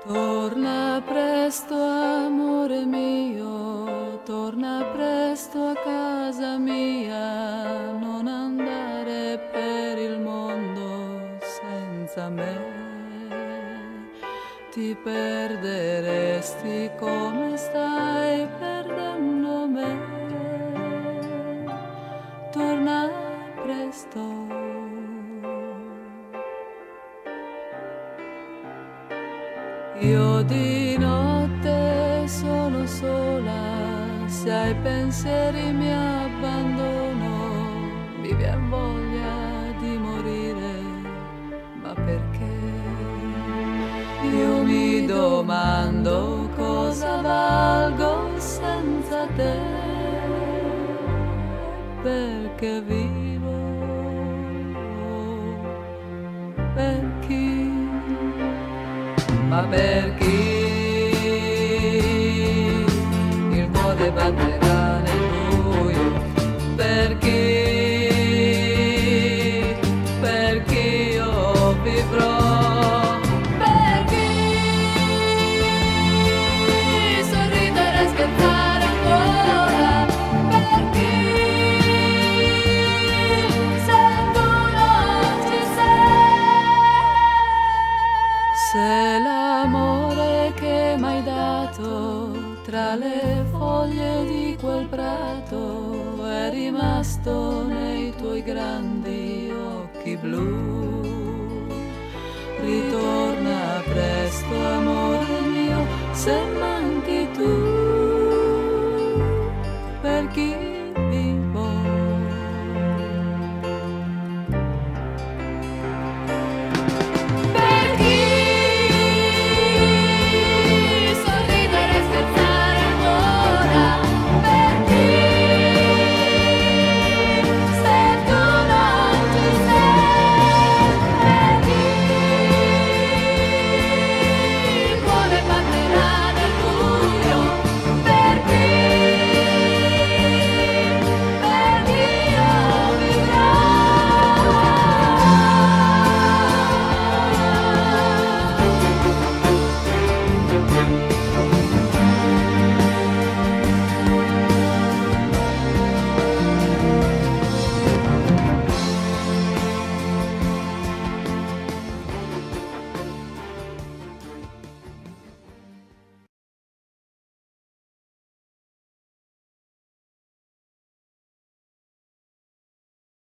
Torna presto, amore mio, torna presto a casa mia, non andare per il mondo senza me. Ti perderesti come stai perdendo me. Torna presto. Io di notte sono sola, se ai pensieri mi abbandono, mi vien voglia di morire, ma perché? Io mi domando cosa valgo senza te, perché vivo, per chi? Ma per chi il cuore batterà nel buio? Per chi io vivrò? Per chi sorridere e scherzare ancora? Per chi se tu non ci sei? Se l'amore che m'hai dato tra le foglie di quel prato è rimasto nei tuoi grandi occhi blu, ritorna presto, amore mio, se mai